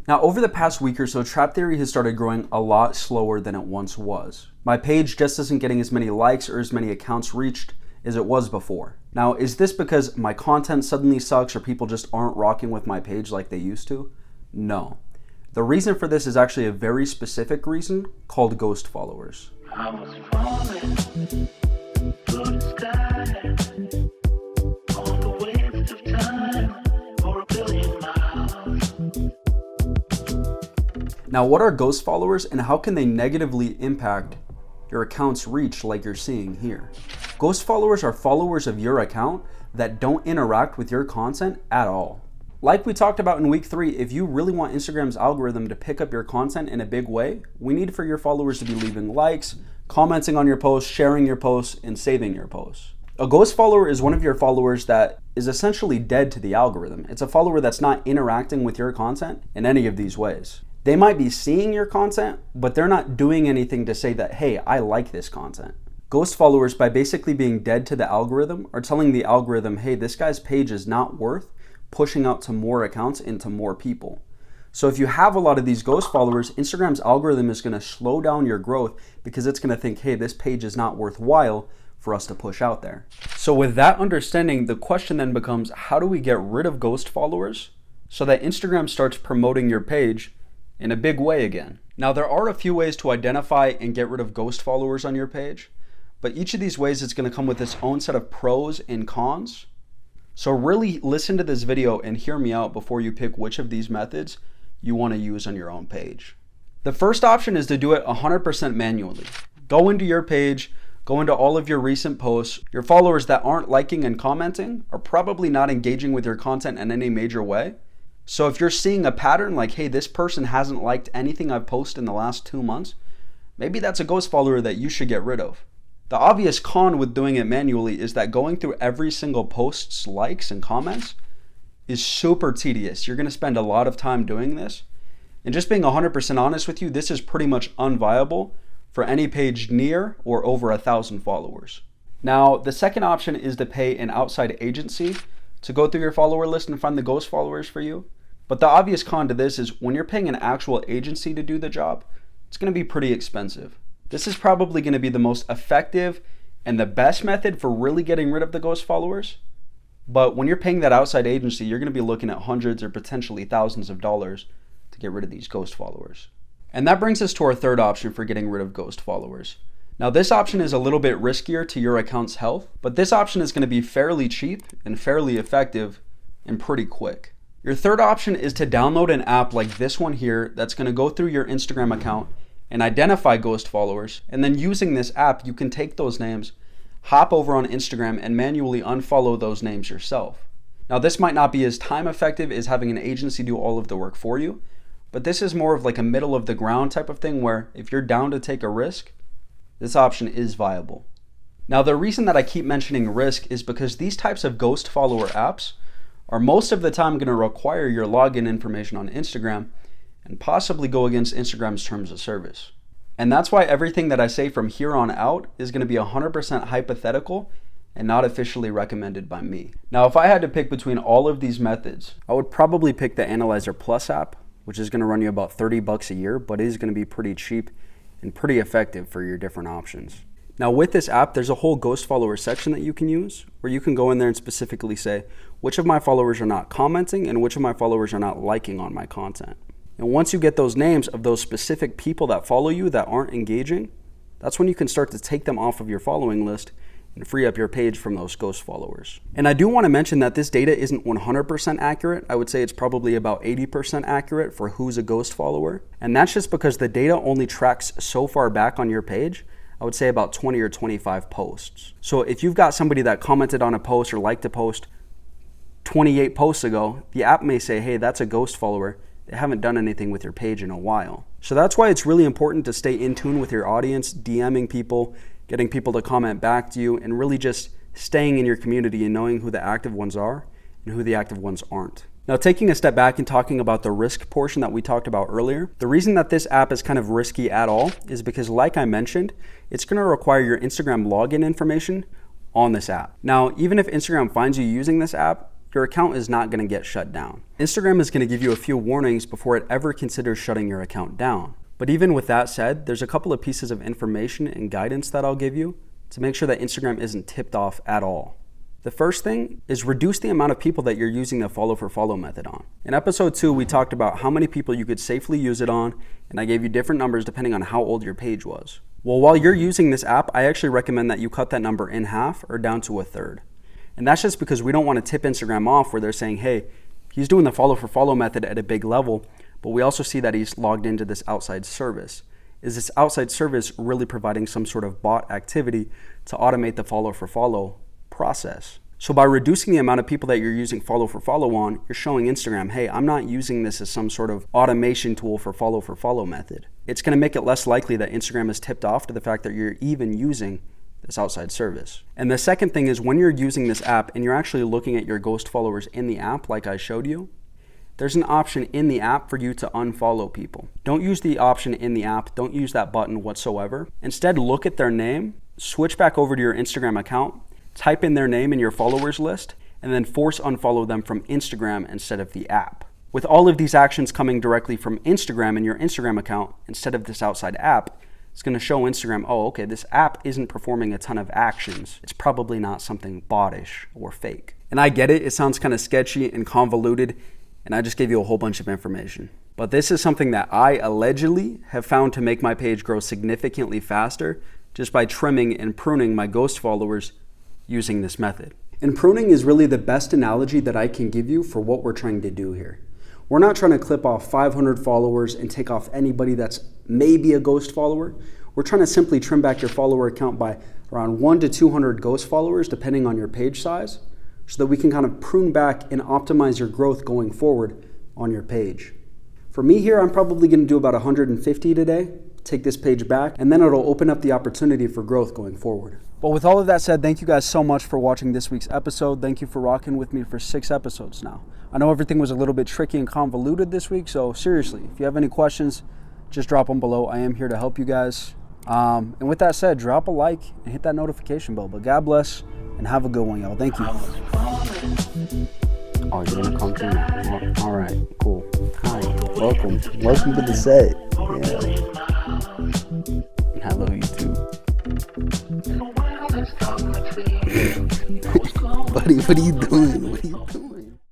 Now, over the past week or so, Trap Theory has started growing a lot slower than it once was. My page just isn't getting as many likes or as many accounts reached as it was before. Now, is this because my content suddenly sucks or people just aren't rocking with my page like they used to? No. The reason for this is actually a very specific reason called ghost followers. I was falling through the sky on the waves of time for 1,000,000,000 miles. Now, what are ghost followers and how can they negatively impact your account's reach like you're seeing here? Ghost followers are followers of your account that don't interact with your content at all. Like we talked about in week 3, if you really want Instagram's algorithm to pick up your content in a big way, we need for your followers to be leaving likes, commenting on your posts, sharing your posts, and saving your posts. A ghost follower is one of your followers that is essentially dead to the algorithm. It's a follower that's not interacting with your content in any of these ways. They might be seeing your content, but they're not doing anything to say that, hey, I like this content. Ghost followers, by basically being dead to the algorithm, are telling the algorithm, hey, this guy's page is not worth pushing out to more accounts and to more people. So if you have a lot of these ghost followers, Instagram's algorithm is going to slow down your growth because it's going to think, hey, this page is not worthwhile for us to push out there. So with that understanding, the question then becomes, how do we get rid of ghost followers so that Instagram starts promoting your page in a big way again? Now, there are a few ways to identify and get rid of ghost followers on your page, but each of these ways is going to come with its own set of pros and cons. So really listen to this video and hear me out before you pick which of these methods you want to use on your own page. The first option is to do it 100% manually. Go into your page, go into all of your recent posts. Your followers that aren't liking and commenting are probably not engaging with your content in any major way. So if you're seeing a pattern like, hey, this person hasn't liked anything I've posted in the last 2 months, maybe that's a ghost follower that you should get rid of. The obvious con with doing it manually is that going through every single post's likes and comments is super tedious. You're going to spend a lot of time doing this. And just being 100% honest with you, this is pretty much unviable for any page near or over 1,000 followers. Now, the second option is to pay an outside agency to go through your follower list and find the ghost followers for you. But the obvious con to this is when you're paying an actual agency to do the job, it's going to be pretty expensive. This is probably going to be the most effective and the best method for really getting rid of the ghost followers. But when you're paying that outside agency, you're going to be looking at hundreds or potentially thousands of dollars to get rid of these ghost followers. And that brings us to our third option for getting rid of ghost followers. Now, this option is a little bit riskier to your account's health, but this option is going to be fairly cheap and fairly effective and pretty quick. Your third option is to download an app like this one here that's going to go through your Instagram account and identify ghost followers. And then using this app, you can take those names, hop over on Instagram and manually unfollow those names yourself. Now, this might not be as time effective as having an agency do all of the work for you, but this is more of like a middle of the ground type of thing where if you're down to take a risk, this option is viable. Now, the reason that I keep mentioning risk is because these types of ghost follower apps are most of the time going to require your login information on Instagram and possibly go against Instagram's terms of service. And that's why everything that I say from here on out is going to be 100% hypothetical and not officially recommended by me. Now, if I had to pick between all of these methods, I would probably pick the Analyzer Plus app, which is going to run you about $30 a year, but it is going to be pretty cheap and pretty effective for your different options. Now, with this app, there's a whole ghost follower section that you can use where you can go in there and specifically say which of my followers are not commenting and which of my followers are not liking on my content. And once you get those names of those specific people that follow you that aren't engaging, that's when you can start to take them off of your following list and free up your page from those ghost followers. And I do want to mention that this data isn't 100% accurate. I would say it's probably about 80% accurate for who's a ghost follower. And that's just because the data only tracks so far back on your page. I would say about 20 or 25 posts. So if you've got somebody that commented on a post or liked a post 28 posts ago, the app may say, hey, that's a ghost follower. They haven't done anything with your page in a while. So that's why it's really important to stay in tune with your audience, DMing people, getting people to comment back to you, and really just staying in your community and knowing who the active ones are and who the active ones aren't. Now, taking a step back and talking about the risk portion that we talked about earlier, the reason that this app is kind of risky at all is because, like I mentioned, it's going to require your Instagram login information on this app. Now, even if Instagram finds you using this app, your account is not going to get shut down. Instagram is going to give you a few warnings before it ever considers shutting your account down. But even with that said, there's a couple of pieces of information and guidance that I'll give you to make sure that Instagram isn't tipped off at all. The first thing is reduce the amount of people that you're using the follow for follow method on. In episode 2, we talked about how many people you could safely use it on, and I gave you different numbers depending on how old your page was. Well, while you're using this app, I actually recommend that you cut that number in half or down to a third. And that's just because we don't want to tip Instagram off where they're saying, hey, he's doing the follow for follow method at a big level, but we also see that he's logged into this outside service. Is this outside service really providing some sort of bot activity to automate the follow for follow process? So by reducing the amount of people that you're using follow for follow on, you're showing Instagram, hey, I'm not using this as some sort of automation tool for follow method. It's going to make it less likely that Instagram is tipped off to the fact that you're even using this outside service. And the second thing is when you're using this app and you're actually looking at your ghost followers in the app like I showed you, there's an option in the app for you to unfollow people. Don't use the option in the app. Don't use that button whatsoever. Instead, look at their name, switch back over to your Instagram account, type in their name in your followers list, and then force unfollow them from Instagram instead of the app. With all of these actions coming directly from Instagram in your Instagram account instead of this outside app, it's going to show Instagram, oh, okay, this app isn't performing a ton of actions. It's probably not something bottish or fake. And I get it. It sounds kind of sketchy and convoluted, and I just gave you a whole bunch of information. But this is something that I allegedly have found to make my page grow significantly faster just by trimming and pruning my ghost followers using this method. And pruning is really the best analogy that I can give you for what we're trying to do here. We're not trying to clip off 500 followers and take off anybody that's maybe a ghost follower. We're trying to simply trim back your follower account by around 1 to 200 ghost followers, depending on your page size, so that we can kind of prune back and optimize your growth going forward on your page. For me here, I'm probably going to do about 150 today, take this page back, and then it'll open up the opportunity for growth going forward. But with all of that said, thank you guys so much for watching this week's episode. Thank you for rocking with me for 6 episodes now. I know everything was a little bit tricky and convoluted this week, so seriously, if you have any questions, just drop them below. I am here to help you guys. And with that said, drop a like and hit that notification bell. But God bless and have a good one, y'all. Thank you. Oh, you're gonna come through now. All right, cool. Hi, welcome to the set. Yeah. I love you too. Buddy, what are you doing?